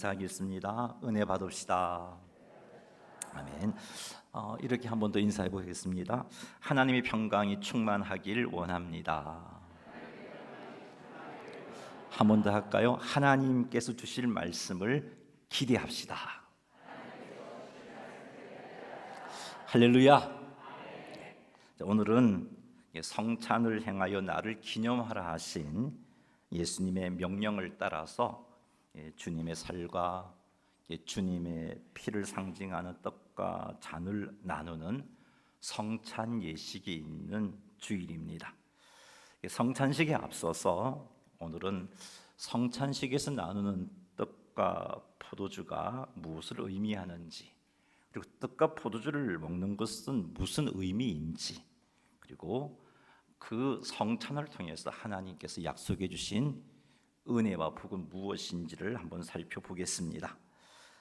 하겠습니다. 은혜 받읍시다. 아멘. 이렇게 한 번 더 인사해 보겠습니다. 하나님의 평강이 충만하길 원합니다. 한 번 더 할까요? 하나님께서 주실 말씀을 기대합시다. 할렐루야. 오늘은 성찬을 행하여 나를 기념하라 하신 예수님의 명령을 따라서 주님의 살과 주님의 피를 상징하는 떡과 잔을 나누는 성찬 예식이 있는 주일입니다. 성찬식에 앞서서 오늘은 성찬식에서 나누는 떡과 포도주가 무엇을 의미하는지, 그리고 떡과 포도주를 먹는 것은 무슨 의미인지, 그리고 그 성찬을 통해서 하나님께서 약속해 주신 은혜와 복은 무엇인지를 한번 살펴보겠습니다.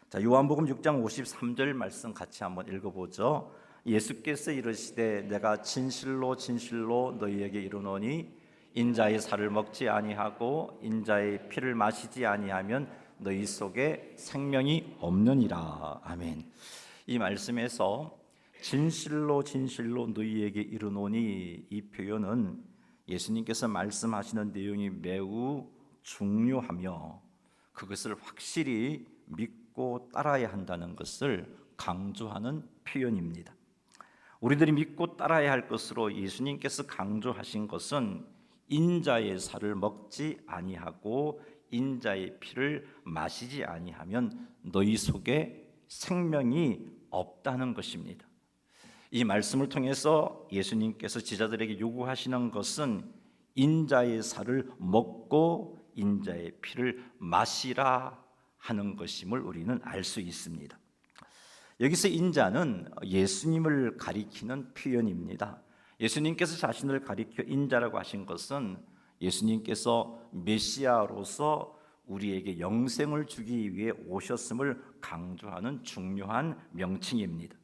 자, 요한복음 6장 53절 말씀 같이 한번 읽어보죠. 예수께서 이르시되 내가 진실로 진실로 너희에게 이르노니 인자의 살을 먹지 아니하고 인자의 피를 마시지 아니하면 너희 속에 생명이 없느니라. 아멘. 이 말씀에서 진실로 진실로 너희에게 이르노니, 이 표현은 예수님께서 말씀하시는 내용이 매우 중요하며 그것을 확실히 믿고 따라야 한다는 것을 강조하는 표현입니다. 우리들이 믿고 따라야 할 것으로 예수님께서 강조하신 것은 인자의 살을 먹지 아니하고 인자의 피를 마시지 아니하면 너희 속에 생명이 없다는 것입니다. 이 말씀을 통해서 예수님께서 제자들에게 요구하시는 것은 인자의 살을 먹고 인자의 피를 마시라 하는 것임을 우리는 알 수 있습니다. 여기서 인자는 예수님을 가리키는 표현입니다. 예수님께서 자신을 가리켜 인자라고 하신 것은 예수님께서 메시아로서 우리에게 영생을 주기 위해 오셨음을 강조하는 중요한 명칭입니다.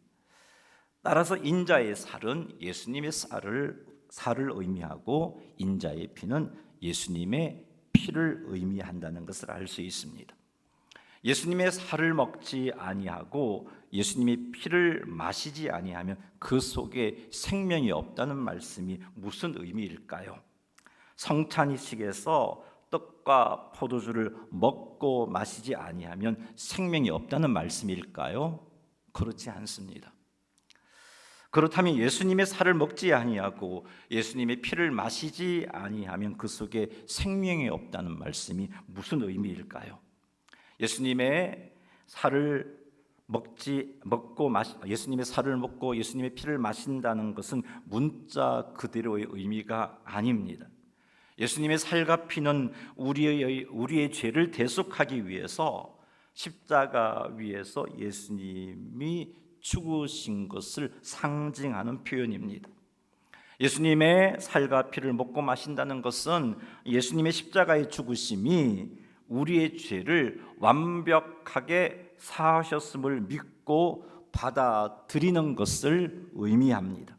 따라서 인자의 살은 예수님의 살을 의미하고 인자의 피는 예수님의 피를 의미한다는 것을 알 수 있습니다. 예수님의 살을 먹지 아니하고 예수님의 피를 마시지 아니하면 그 속에 생명이 없다는 말씀이 무슨 의미일까요? 성찬식에서 떡과 포도주를 먹고 마시지 아니하면 생명이 없다는 말씀일까요? 그렇지 않습니다. 그렇다면 예수님의 살을 먹지 아니하고 예수님의 피를 마시지 아니하면 그 속에 생명이 없다는 말씀이 무슨 의미일까요? 예수님의 살을 예수님의 살을 먹고 예수님의 피를 마신다는 것은 문자 그대로의 의미가 아닙니다. 예수님의 살과 피는 우리의 죄를 대속하기 위해서 십자가 위에서 예수님이 죽으신 것을 상징하는 표현입니다. 예수님의 살과 피를 먹고 마신다는 것은 예수님의 십자가의 죽으심이 우리의 죄를 완벽하게 사하셨음을 믿고 받아들이는 것을 의미합니다.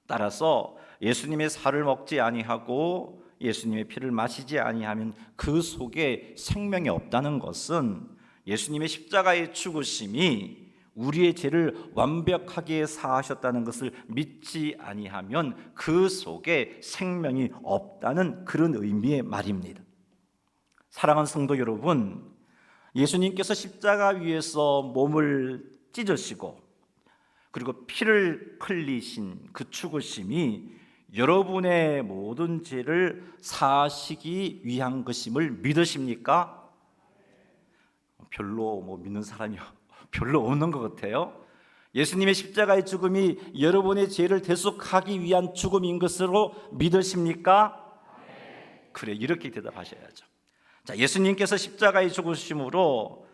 따라서 예수님의 살을 먹지 아니하고 예수님의 피를 마시지 아니하면 그 속에 생명이 없다는 것은 예수님의 십자가의 죽으심이 우리의 죄를 완벽하게 사하셨다는 것을 믿지 아니하면 그 속에 생명이 없다는 그런 의미의 말입니다. 사랑하는 성도 여러분, 예수님께서 십자가 위에서 몸을 찢으시고 그리고 피를 흘리신 그 죽으심이 여러분의 모든 죄를 사하시기 위한 것임을 믿으십니까? 별로 믿는 사람이 별로 없는 것 같아요. 예수님의 십자가의 죽음이 여러분의 죄를 대속하기 위한 죽음인 것으로 믿으십니까? 그래, 이렇게 대답하셔야죠. 자, 예수님께서 십자가의 죽으심으로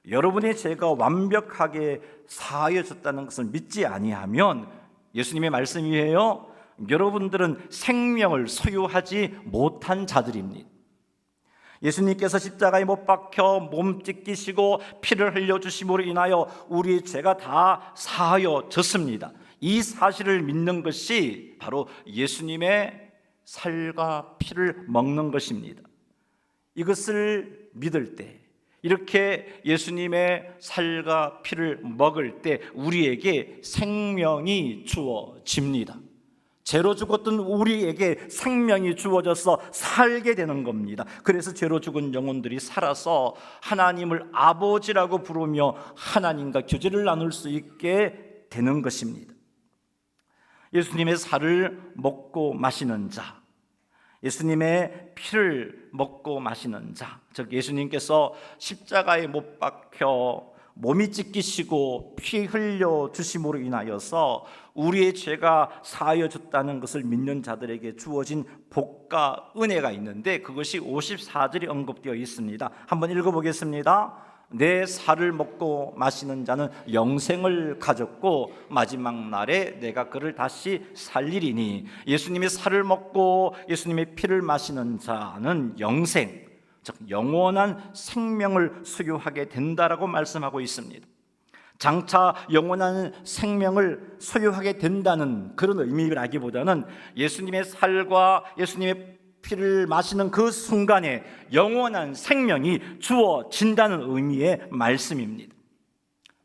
여러분의 죄가 완벽하게 사하여졌다는 것을 믿지 아니하면 예수님의 말씀이에요. 여러분들은 생명을 소유하지 못한 자들입니다. 예수님께서 십자가에 못 박혀 몸 찢기시고 피를 흘려주심으로 인하여 우리의 죄가 다 사하여졌습니다. 이 사실을 믿는 것이 바로 예수님의 살과 피를 먹는 것입니다. 이것을 믿을 때, 이렇게 예수님의 살과 피를 먹을 때 우리에게 생명이 주어집니다. 죄로 죽었던 우리에게 생명이 주어져서 살게 되는 겁니다. 그래서 죄로 죽은 영혼들이 살아서 하나님을 아버지라고 부르며 하나님과 교제를 나눌 수 있게 되는 것입니다. 예수님의 살을 먹고 마시는 자, 예수님의 피를 먹고 마시는 자, 즉 예수님께서 십자가에 못 박혀 몸이 찢기시고 피 흘려 주심으로 인하여서 우리의 죄가 사하여졌다는 것을 믿는 자들에게 주어진 복과 은혜가 있는데, 그것이 54절에 언급되어 있습니다. 한번 읽어보겠습니다. 내 살을 먹고 마시는 자는 영생을 가졌고 마지막 날에 내가 그를 다시 살리리니, 예수님의 살을 먹고 예수님의 피를 마시는 자는 영생, 즉 영원한 생명을 소유하게 된다라고 말씀하고 있습니다. 장차 영원한 생명을 소유하게 된다는 그런 의미라기보다는 예수님의 살과 예수님의 피를 마시는 그 순간에 영원한 생명이 주어진다는 의미의 말씀입니다.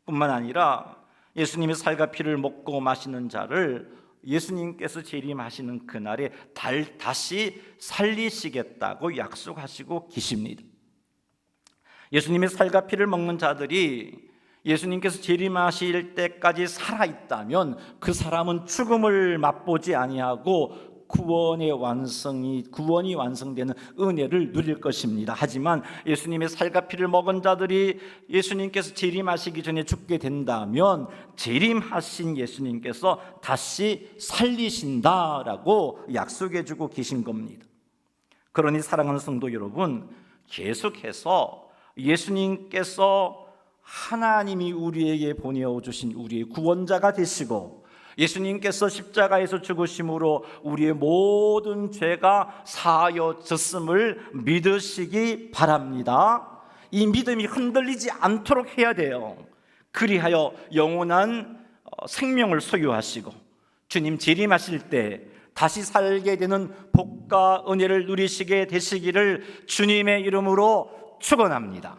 뿐만 아니라 예수님의 살과 피를 먹고 마시는 자를 예수님께서 재림하시는 그날에 다시 살리시겠다고 약속하시고 계십니다. 예수님의 살과 피를 먹는 자들이 예수님께서 재림하실 때까지 살아있다면 그 사람은 죽음을 맛보지 아니하고 구원이 완성되는 은혜를 누릴 것입니다. 하지만 예수님의 살과 피를 먹은 자들이 예수님께서 재림하시기 전에 죽게 된다면 재림하신 예수님께서 다시 살리신다라고 약속해 주고 계신 겁니다. 그러니 사랑하는 성도 여러분, 계속해서 예수님께서 하나님이 우리에게 보내어 주신 우리의 구원자가 되시고 예수님께서 십자가에서 죽으심으로 우리의 모든 죄가 사하여졌음을 믿으시기 바랍니다. 이 믿음이 흔들리지 않도록 해야 돼요. 그리하여 영원한 생명을 소유하시고 주님 재림하실 때 다시 살게 되는 복과 은혜를 누리시게 되시기를 주님의 이름으로 축원합니다.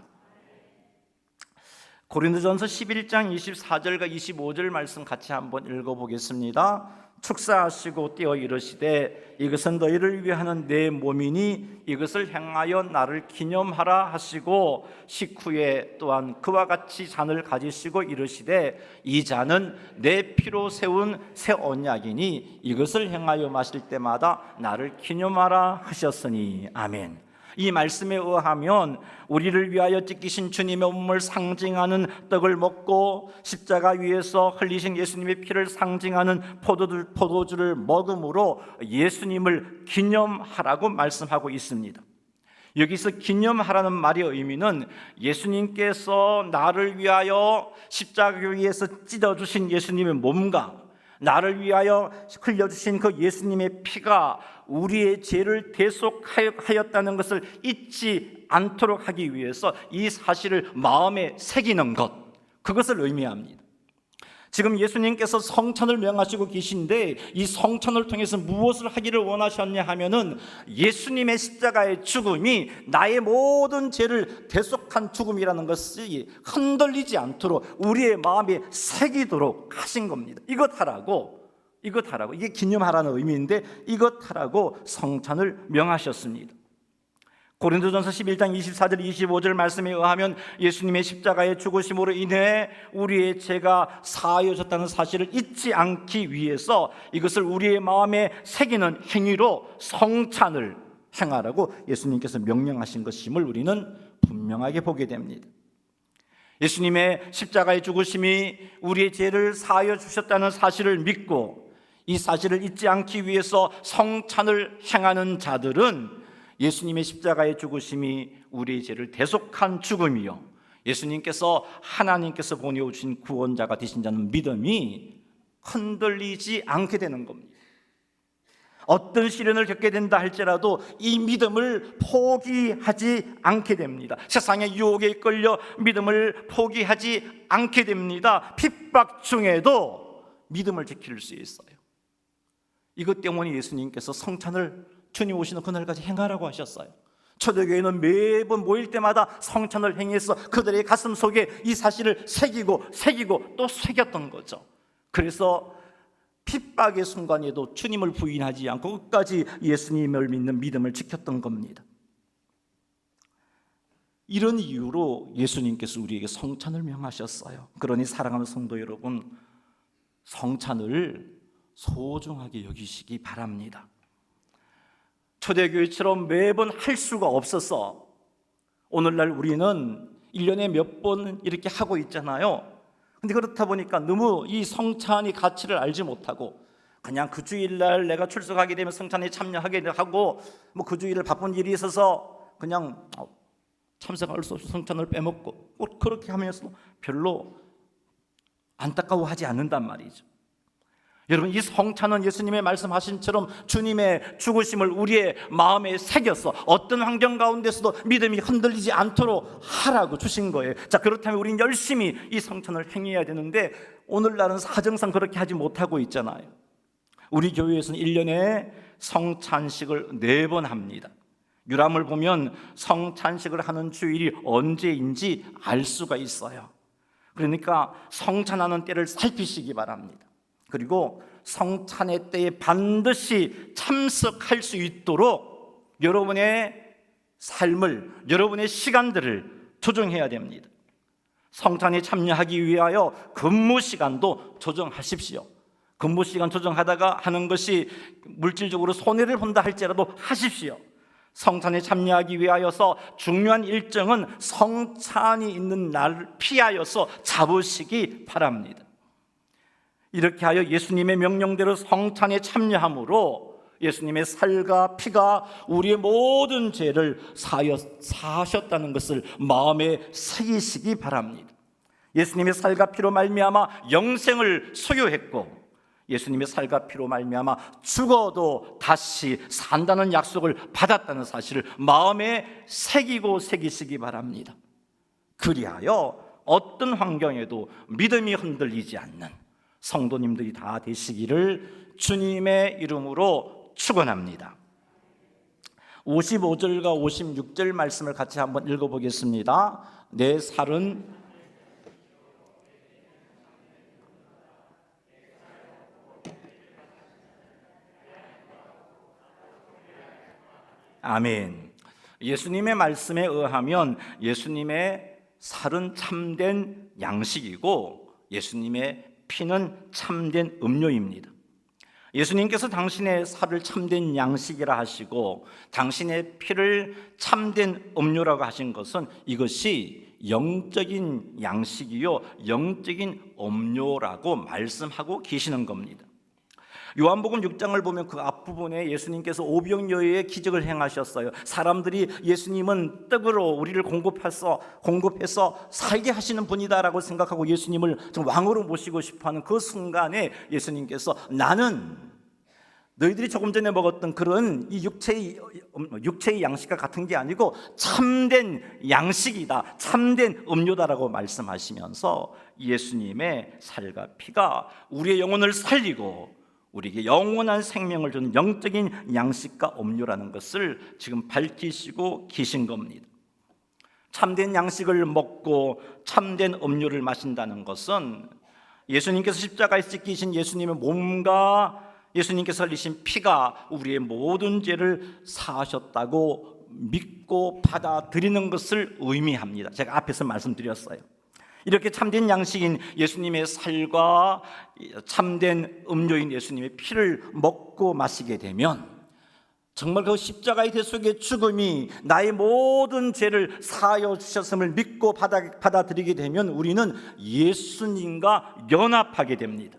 고린도전서 11장 24절과 25절 말씀 같이 한번 읽어보겠습니다. 축사하시고 뛰어 이르시되 이것은 너희를 위하는 내 몸이니 이것을 행하여 나를 기념하라 하시고 식후에 또한 그와 같이 잔을 가지시고 이르시되 이 잔은 내 피로 세운 새 언약이니 이것을 행하여 마실 때마다 나를 기념하라 하셨으니 아멘. 이 말씀에 의하면 우리를 위하여 찢기신 주님의 몸을 상징하는 떡을 먹고 십자가 위에서 흘리신 예수님의 피를 상징하는 포도주를 먹음으로 예수님을 기념하라고 말씀하고 있습니다. 여기서 기념하라는 말의 의미는 예수님께서 나를 위하여 십자가 위에서 찢어주신 예수님의 몸과 나를 위하여 흘려주신 그 예수님의 피가 우리의 죄를 대속하였다는 것을 잊지 않도록 하기 위해서 이 사실을 마음에 새기는 것, 그것을 의미합니다. 지금 예수님께서 성찬을 명하시고 계신데 이 성찬을 통해서 무엇을 하기를 원하셨냐 하면은 예수님의 십자가의 죽음이 나의 모든 죄를 대속한 죽음이라는 것이 흔들리지 않도록 우리의 마음에 새기도록 하신 겁니다. 이것 하라고, 이게 기념하라는 의미인데 이것 하라고 성찬을 명하셨습니다. 고린도전서 11장 24절 25절 말씀에 의하면 예수님의 십자가의 죽으심으로 인해 우리의 죄가 사하여졌다는 사실을 잊지 않기 위해서 이것을 우리의 마음에 새기는 행위로 성찬을 행하라고 예수님께서 명령하신 것임을 우리는 분명하게 보게 됩니다. 예수님의 십자가의 죽으심이 우리의 죄를 사하여 주셨다는 사실을 믿고 이 사실을 잊지 않기 위해서 성찬을 행하는 자들은 예수님의 십자가의 죽으심이 우리의 죄를 대속한 죽음이요 예수님께서 하나님께서 보내오신 구원자가 되신 자는 믿음이 흔들리지 않게 되는 겁니다. 어떤 시련을 겪게 된다 할지라도 이 믿음을 포기하지 않게 됩니다. 세상의 유혹에 이끌려 믿음을 포기하지 않게 됩니다. 핍박 중에도 믿음을 지킬 수 있어요. 이것 때문에 예수님께서 성찬을 주님 오시는 그날까지 행하라고 하셨어요. 초대교회는 매번 모일 때마다 성찬을 행해서 그들의 가슴 속에 이 사실을 새기고 또 새겼던 거죠. 그래서 핍박의 순간에도 주님을 부인하지 않고 끝까지 예수님을 믿는 믿음을 지켰던 겁니다. 이런 이유로 예수님께서 우리에게 성찬을 명하셨어요. 그러니 사랑하는 성도 여러분, 성찬을 소중하게 여기시기 바랍니다. 초대교회처럼 매번 할 수가 없어서 오늘날 우리는 1년에 몇 번 이렇게 하고 있잖아요. 근데 그렇다 보니까 너무 이 성찬이 가치를 알지 못하고 그냥 그 주일날 내가 출석하게 되면 성찬에 참여하게 하고 뭐 그 주일을 바쁜 일이 있어서 그냥 참석할 수 없이 성찬을 빼먹고 그렇게 하면서 별로 안타까워하지 않는단 말이죠. 여러분, 이 성찬은 예수님의 말씀하신처럼 주님의 죽으심을 우리의 마음에 새겨서 어떤 환경 가운데서도 믿음이 흔들리지 않도록 하라고 주신 거예요. 자, 그렇다면 우리는 열심히 이 성찬을 행해야 되는데 오늘날은 사정상 그렇게 하지 못하고 있잖아요. 우리 교회에서는 1년에 성찬식을 4번 합니다. 유람을 보면 성찬식을 하는 주일이 언제인지 알 수가 있어요. 그러니까 성찬하는 때를 살피시기 바랍니다. 그리고 성찬의 때에 반드시 참석할 수 있도록 여러분의 삶을, 여러분의 시간들을 조정해야 됩니다. 성찬에 참여하기 위하여 근무 시간도 조정하십시오. 근무 시간 조정하다가 하는 것이 물질적으로 손해를 본다 할지라도 하십시오. 성찬에 참여하기 위하여서 중요한 일정은 성찬이 있는 날을 피하여서 잡으시기 바랍니다. 이렇게 하여 예수님의 명령대로 성찬에 참여함으로 예수님의 살과 피가 우리의 모든 죄를 사하셨다는 것을 마음에 새기시기 바랍니다. 예수님의 살과 피로 말미암아 영생을 소유했고 예수님의 살과 피로 말미암아 죽어도 다시 산다는 약속을 받았다는 사실을 마음에 새기시기 바랍니다. 그리하여 어떤 환경에도 믿음이 흔들리지 않는 성도님들이 다 되시기를 주님의 이름으로 축원합니다. 55절과 56절 말씀을 같이 한번 읽어보겠습니다. 내 살은 아멘. 예수님의 말씀에 의하면 예수님의 살은 참된 양식이고 예수님의 피는 참된 음료입니다. 예수님께서 당신의 살을 참된 양식이라 하시고 당신의 피를 참된 음료라고 하신 것은 이것이 영적인 양식이요 영적인 음료라고 말씀하고 계시는 겁니다. 요한복음 6장을 보면 그 앞부분에 예수님께서 오병이어의 기적을 행하셨어요. 사람들이 예수님은 떡으로 우리를 공급해서 살게 하시는 분이다라고 생각하고 예수님을 좀 왕으로 모시고 싶어하는 그 순간에 예수님께서 나는 너희들이 조금 전에 먹었던 그런 이 육체의 양식과 같은 게 아니고 참된 양식이다, 참된 음료다라고 말씀하시면서 예수님의 살과 피가 우리의 영혼을 살리고 우리에게 영원한 생명을 주는 영적인 양식과 음료라는 것을 지금 밝히시고 계신 겁니다. 참된 양식을 먹고 참된 음료를 마신다는 것은 예수님께서 십자가에 찢기신 예수님의 몸과 예수님께서 흘리신 피가 우리의 모든 죄를 사하셨다고 믿고 받아들이는 것을 의미합니다. 제가 앞에서 말씀드렸어요. 이렇게 참된 양식인 예수님의 살과 참된 음료인 예수님의 피를 먹고 마시게 되면 정말 그 십자가의 대속의 죽음이 나의 모든 죄를 사하여 주셨음을 믿고 받아들이게 되면 우리는 예수님과 연합하게 됩니다.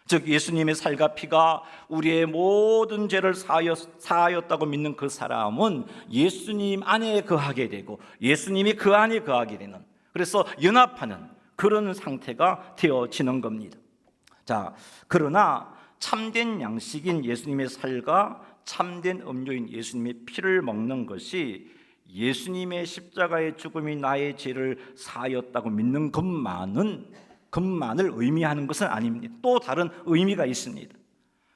즉 예수님의 살과 피가 우리의 모든 죄를 사하였다고 믿는 그 사람은 예수님 안에 거하게 되고 예수님이 그 안에 거하게 되는, 그래서 연합하는 그런 상태가 되어지는 겁니다. 자, 그러나 참된 양식인 예수님의 살과 참된 음료인 예수님의 피를 먹는 것이 예수님의 십자가의 죽음이 나의 죄를 사하였다고 믿는 것만을 의미하는 것은 아닙니다. 또 다른 의미가 있습니다.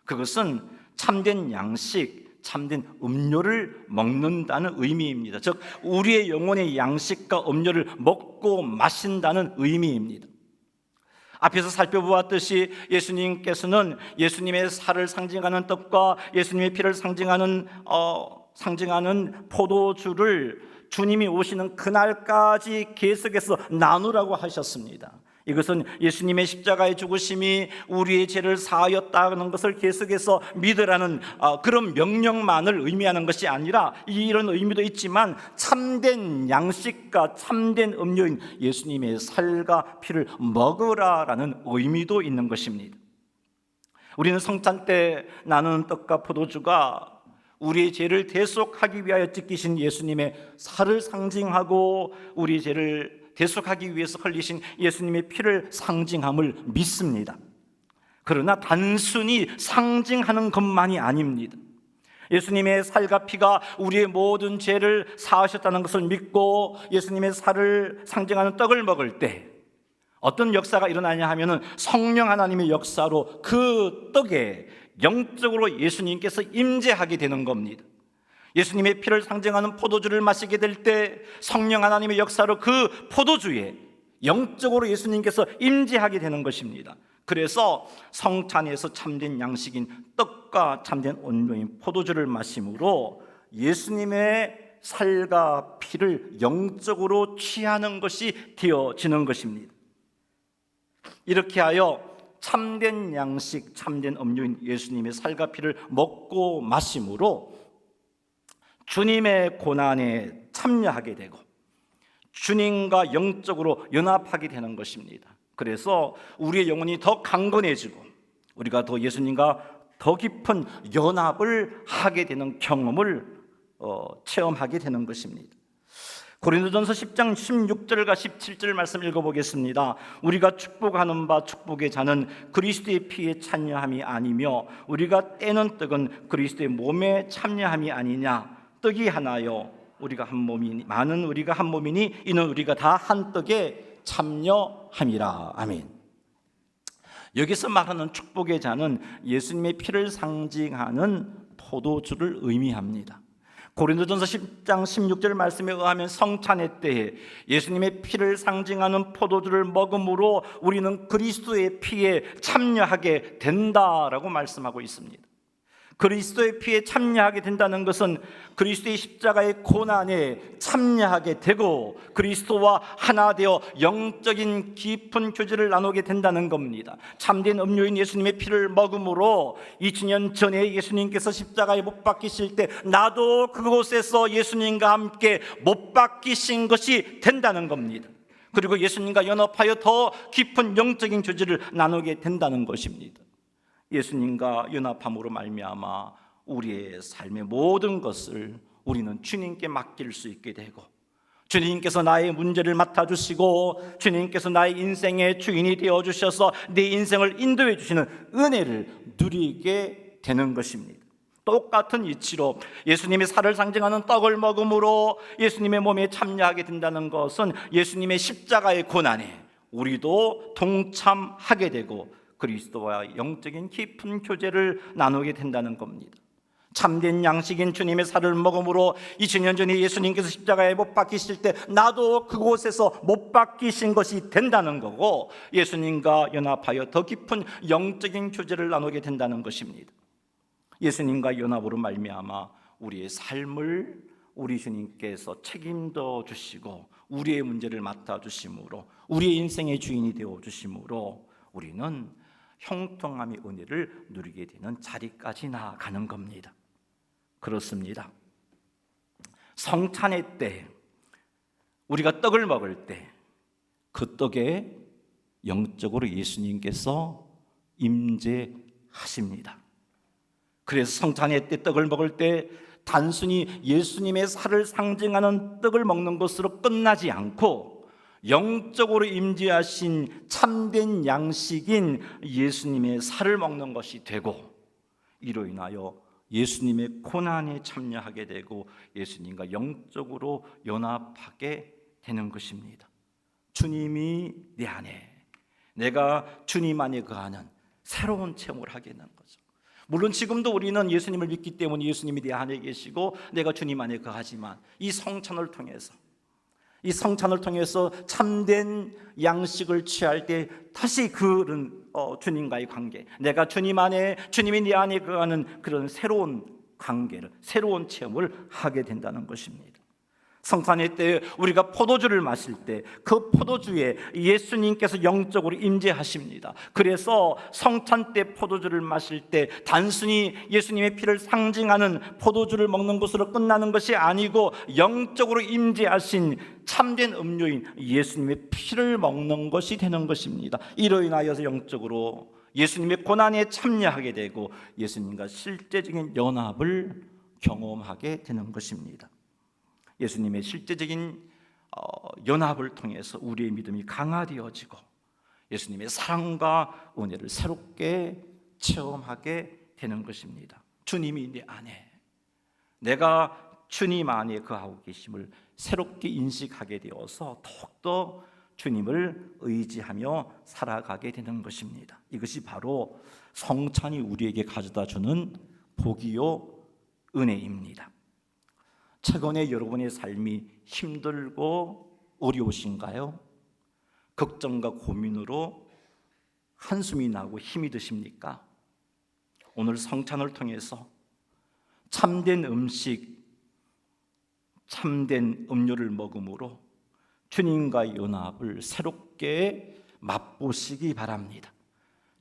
그것은 참된 양식, 참된 음료를 먹는다는 의미입니다. 즉 우리의 영혼의 양식과 음료를 먹고 마신다는 의미입니다. 앞에서 살펴보았듯이 예수님께서는 예수님의 살을 상징하는 떡과 예수님의 피를 상징하는 포도주를 주님이 오시는 그날까지 계속해서 나누라고 하셨습니다. 이것은 예수님의 십자가의 죽으심이 우리의 죄를 사하였다는 것을 계속해서 믿으라는 그런 명령만을 의미하는 것이 아니라, 이런 의미도 있지만 참된 양식과 참된 음료인 예수님의 살과 피를 먹으라라는 의미도 있는 것입니다. 우리는 성찬 때 나누는 떡과 포도주가 우리의 죄를 대속하기 위하여 찢기신 예수님의 살을 상징하고 우리의 죄를 대속하기 위해서 흘리신 예수님의 피를 상징함을 믿습니다. 그러나 단순히 상징하는 것만이 아닙니다. 예수님의 살과 피가 우리의 모든 죄를 사하셨다는 것을 믿고 예수님의 살을 상징하는 떡을 먹을 때 어떤 역사가 일어나냐 하면은 성령 하나님의 역사로 그 떡에 영적으로 예수님께서 임재하게 되는 겁니다. 예수님의 피를 상징하는 포도주를 마시게 될 때 성령 하나님의 역사로 그 포도주에 영적으로 예수님께서 임재하게 되는 것입니다. 그래서 성찬에서 참된 양식인 떡과 참된 온유인 포도주를 마심으로 예수님의 살과 피를 영적으로 취하는 것이 되어지는 것입니다. 이렇게 하여 참된 양식, 참된 음료인 예수님의 살과 피를 먹고 마심으로 주님의 고난에 참여하게 되고 주님과 영적으로 연합하게 되는 것입니다. 그래서 우리의 영혼이 더 강건해지고 우리가 더 예수님과 더 깊은 연합을 하게 되는 경험을 체험하게 되는 것입니다. 고린도전서 10장 16절과 17절 말씀 읽어보겠습니다. 우리가 축복하는 바 축복의 잔은 그리스도의 피에 참여함이 아니며 우리가 떼는 떡은 그리스도의 몸에 참여함이 아니냐. 떡이 하나요 우리가 한 몸이니 많은 우리가 한 몸이니 이는 우리가 다 한 떡에 참여함이라. 아멘. 여기서 말하는 축복의 잔은 예수님의 피를 상징하는 포도주를 의미합니다. 고린도전서 10장 16절 말씀에 의하면 성찬의 때에 예수님의 피를 상징하는 포도주를 먹음으로 우리는 그리스도의 피에 참여하게 된다라고 말씀하고 있습니다. 그리스도의 피에 참여하게 된다는 것은 그리스도의 십자가의 고난에 참여하게 되고 그리스도와 하나 되어 영적인 깊은 교제를 나누게 된다는 겁니다. 참된 음료인 예수님의 피를 먹음으로 2000년 전에 예수님께서 십자가에 못 박히실 때 나도 그곳에서 예수님과 함께 못 박히신 것이 된다는 겁니다. 그리고 예수님과 연합하여 더 깊은 영적인 교제를 나누게 된다는 것입니다. 예수님과 연합함으로 말미암아 우리의 삶의 모든 것을 우리는 주님께 맡길 수 있게 되고 주님께서 나의 문제를 맡아주시고 주님께서 나의 인생의 주인이 되어주셔서 내 인생을 인도해 주시는 은혜를 누리게 되는 것입니다. 똑같은 이치로 예수님의 살을 상징하는 떡을 먹음으로 예수님의 몸에 참여하게 된다는 것은 예수님의 십자가의 고난에 우리도 동참하게 되고 그리스도와 영적인 깊은 교제를 나누게 된다는 겁니다. 참된 양식인 주님의 살을 먹음으로 2000년 전에 예수님께서 십자가에 못 박히실 때 나도 그곳에서 못 박히신 것이 된다는 거고 예수님과 연합하여 더 깊은 영적인 교제를 나누게 된다는 것입니다. 예수님과 연합으로 말미암아 우리의 삶을 우리 주님께서 책임져 주시고 우리의 문제를 맡아 주심으로 우리의 인생의 주인이 되어 주심으로 우리는 형통함의 은혜를 누리게 되는 자리까지 나아가는 겁니다. 그렇습니다. 성찬의 때 우리가 떡을 먹을 때 그 떡에 영적으로 예수님께서 임재하십니다. 그래서 성찬의 때 떡을 먹을 때 단순히 예수님의 살을 상징하는 떡을 먹는 것으로 끝나지 않고 영적으로 임재하신 참된 양식인 예수님의 살을 먹는 것이 되고 이로 인하여 예수님의 고난에 참여하게 되고 예수님과 영적으로 연합하게 되는 것입니다. 주님이 내 안에, 내가 주님 안에 거하는 새로운 체험을 하게 되는 거죠. 물론 지금도 우리는 예수님을 믿기 때문에 예수님이 내 안에 계시고 내가 주님 안에 거하지만 이 성찬을 통해서 참된 양식을 취할 때 다시 그런 주님과의 관계, 내가 주님 안에, 주님이 내 안에 거하는 그런 새로운 관계를, 새로운 체험을 하게 된다는 것입니다. 성찬의 때 우리가 포도주를 마실 때 그 포도주에 예수님께서 영적으로 임재하십니다. 그래서 성찬 때 포도주를 마실 때 단순히 예수님의 피를 상징하는 포도주를 먹는 것으로 끝나는 것이 아니고 영적으로 임재하신 참된 음료인 예수님의 피를 먹는 것이 되는 것입니다. 이로 인하여서 영적으로 예수님의 고난에 참여하게 되고 예수님과 실제적인 연합을 경험하게 되는 것입니다. 예수님의 실제적인 연합을 통해서 우리의 믿음이 강화되어지고 예수님의 사랑과 은혜를 새롭게 체험하게 되는 것입니다. 주님이 내 안에, 내가 주님 안에 거하고 계심을 새롭게 인식하게 되어서 더욱더 주님을 의지하며 살아가게 되는 것입니다. 이것이 바로 성찬이 우리에게 가져다주는 복이요 은혜입니다. 최근에 여러분의 삶이 힘들고 어려우신가요? 걱정과 고민으로 한숨이 나고 힘이 드십니까? 오늘 성찬을 통해서 참된 음식, 참된 음료를 먹음으로 주님과의 연합을 새롭게 맛보시기 바랍니다.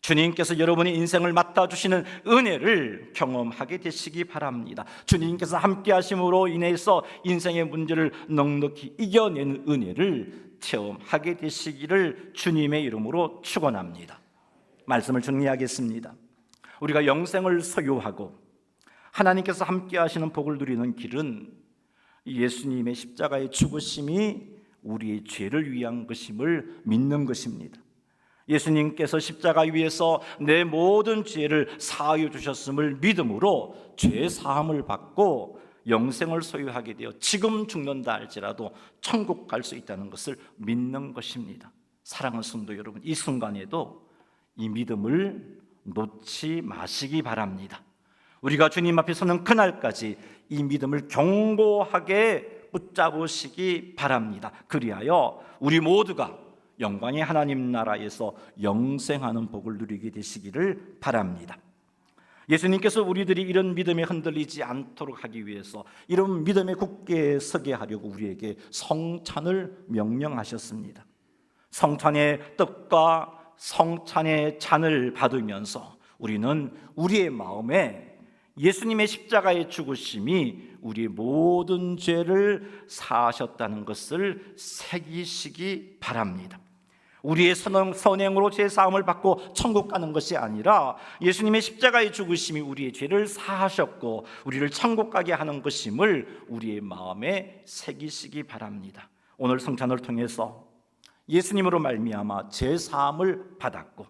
주님께서 여러분의 인생을 맡아주시는 은혜를 경험하게 되시기 바랍니다. 주님께서 함께 하심으로 인해서 인생의 문제를 넉넉히 이겨내는 은혜를 체험하게 되시기를 주님의 이름으로 축원합니다. 말씀을 정리하겠습니다. 우리가 영생을 소유하고 하나님께서 함께 하시는 복을 누리는 길은 예수님의 십자가의 죽으심이 우리의 죄를 위한 것임을 믿는 것입니다. 예수님께서 십자가 위에서 내 모든 죄를 사하여 주셨음을 믿음으로 죄 사함을 받고 영생을 소유하게 되어 지금 죽는다 할지라도 천국 갈 수 있다는 것을 믿는 것입니다. 사랑하는 성도 여러분, 이 순간에도 이 믿음을 놓지 마시기 바랍니다. 우리가 주님 앞에 서는 그날까지 이 믿음을 견고하게 붙잡으시기 바랍니다. 그리하여 우리 모두가 영광의 하나님 나라에서 영생하는 복을 누리게 되시기를 바랍니다. 예수님께서 우리들이 이런 믿음에 흔들리지 않도록 하기 위해서 이런 믿음에 굳게 서게 하려고 우리에게 성찬을 명령하셨습니다. 성찬의 떡과 성찬의 잔을 받으면서 우리는 우리의 마음에 예수님의 십자가의 죽으심이 우리의 모든 죄를 사하셨다는 것을 새기시기 바랍니다. 우리의 선행으로 죄 사함을 받고 천국 가는 것이 아니라 예수님의 십자가의 죽으심이 우리의 죄를 사하셨고 우리를 천국 가게 하는 것임을 우리의 마음에 새기시기 바랍니다. 오늘 성찬을 통해서 예수님으로 말미암아 죄 사함을 받았고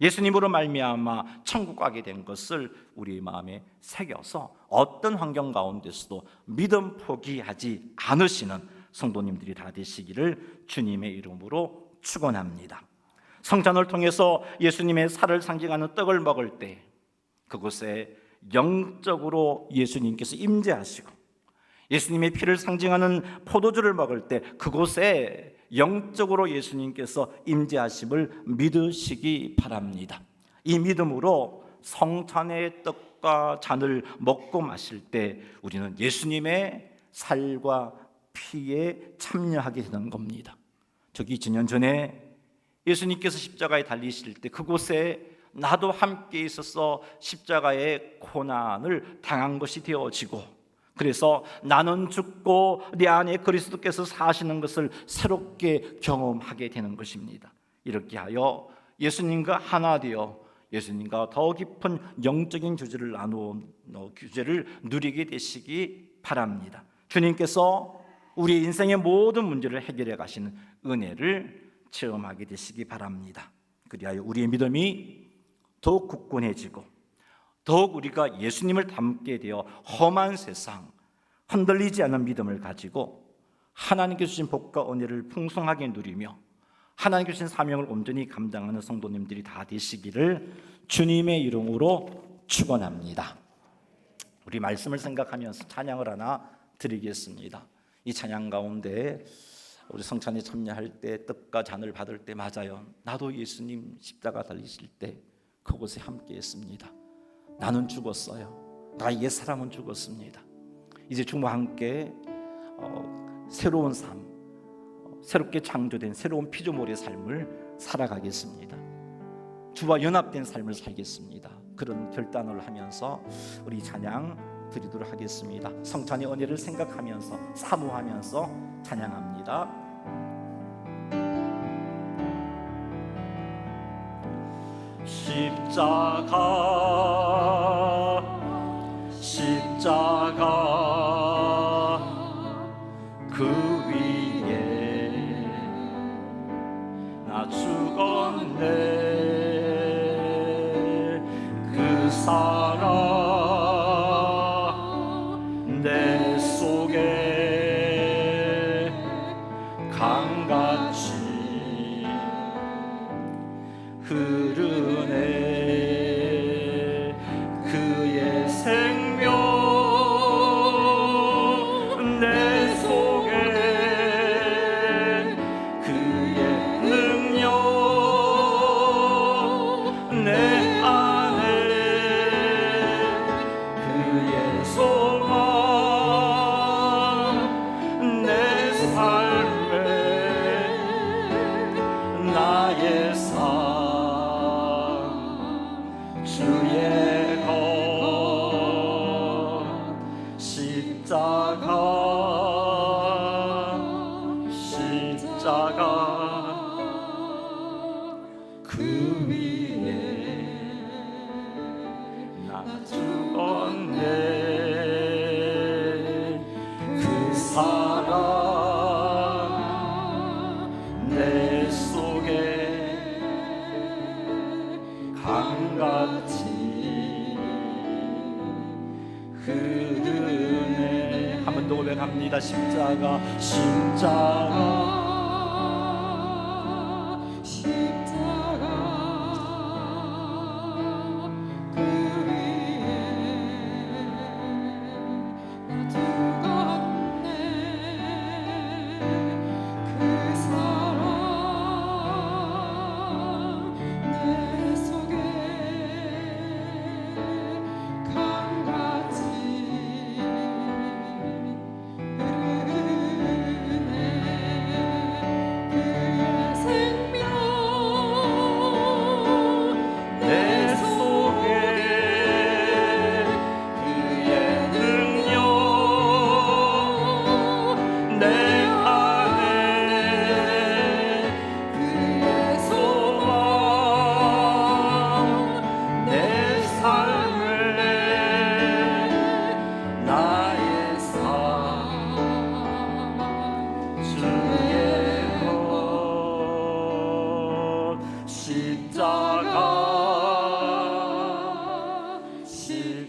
예수님으로 말미암아 천국 가게 된 것을 우리의 마음에 새겨서 어떤 환경 가운데서도 믿음 포기하지 않으시는 성도님들이 다 되시기를 주님의 이름으로 축원합니다. 성찬을 통해서 예수님의 살을 상징하는 떡을 먹을 때 그곳에 영적으로 예수님께서 임재하시고 예수님의 피를 상징하는 포도주를 먹을 때 그곳에 영적으로 예수님께서 임재하심을 믿으시기 바랍니다. 이 믿음으로 성찬의 떡과 잔을 먹고 마실 때 우리는 예수님의 살과 피에 참여하게 되는 겁니다. 저기 2년 전에 예수님께서 십자가에 달리실 때 그곳에 나도 함께 있어서 십자가의 고난을 당한 것이 되어지고 그래서 나는 죽고 내 안에 그리스도께서 사시는 것을 새롭게 경험하게 되는 것입니다. 이렇게 하여 예수님과 하나 되어 예수님과 더 깊은 영적인 교제를 교제를 누리게 되시기 바랍니다. 주님께서 우리 인생의 모든 문제를 해결해 가시는 은혜를 체험하게 되시기 바랍니다. 그리하여 우리의 믿음이 더욱 굳건해지고 더욱 우리가 예수님을 닮게 되어 험한 세상, 흔들리지 않는 믿음을 가지고 하나님께 주신 복과 은혜를 풍성하게 누리며 하나님께 주신 사명을 온전히 감당하는 성도님들이 다 되시기를 주님의 이름으로 축원합니다. 우리 말씀을 생각하면서 찬양을 하나 드리겠습니다. 이 찬양 가운데 우리 성찬에 참여할 때 떡과 잔을 받을 때 맞아요. 나도 예수님 십자가 달리실 때 그곳에 함께했습니다. 나는 죽었어요. 나의 옛사람은 죽었습니다. 이제 주와 함께 새로운 삶, 새롭게 창조된 새로운 피조물의 삶을 살아가겠습니다. 주와 연합된 삶을 살겠습니다. 그런 결단을 하면서 우리 찬양 드리도록 하겠습니다. 성찬의 은혜를 생각하면서 사모하면서 찬양합니다. 십자가 그 위에 나 죽었네. 그 사랑 내 속에 강같이 흐르네. 그의 생명 내 속에 그의 능력 내 안에 그의 소망 내 삶에 나의 삶 주의 것 십자가 그 위에 나 죽었네. 그 사랑 내 속에 강같이 흐르네. 한 번 더 고백합니다. 십자가 그 위에 나 죽었네. 그 사랑 내 속에 강같이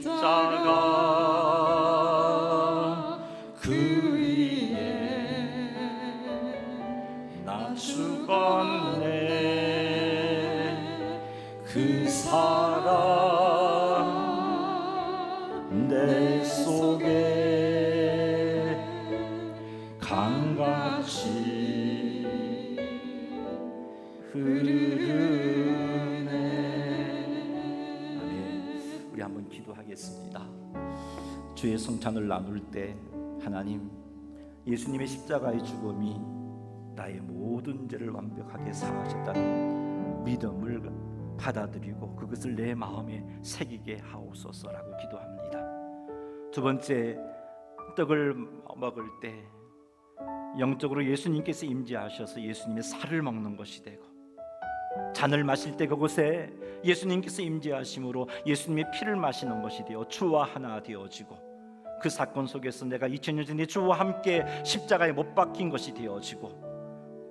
십자가 그 위에 나 죽었네. 그 사랑 내 속에 강같이 흐르네. 아멘. 우리 한번 기도하겠습니다. 주의 성찬을 나눌 때 하나님, 예수님의 십자가의 죽음이 나의 모든 죄를 완벽하게 사하셨다는 믿음을 받아들이고 그것을 내 마음에 새기게 하옵소서라고 기도합니다. 두 번째, 떡을 먹을 때 영적으로 예수님께서 임재하셔서 예수님의 살을 먹는 것이 되고, 잔을 마실 때 그곳에 예수님께서 임재하심으로 예수님의 피를 마시는 것이 되어 주와 하나 되어지고, 그 사건 속에서 내가 2000년 전에 주와 함께 십자가에 못 박힌 것이 되어지고,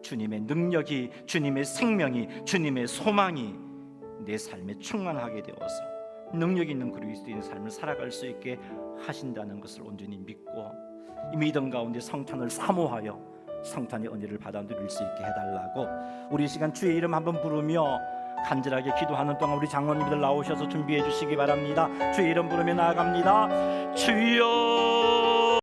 주님의 능력이, 주님의 생명이, 주님의 소망이 내 삶에 충만하게 되어서 능력 있는 그리스도인 삶을 살아갈 수 있게 하신다는 것을 온전히 믿고, 이 믿음 가운데 성찬을 사모하여 성찬의 은혜를 받아 누릴 수 있게 해달라고 우리 시간 주의 이름 한번 부르며 간절하게 기도하는 동안 우리 장로님들 나오셔서 준비해 주시기 바랍니다. 주의 이름 부르며 나아갑니다. 주여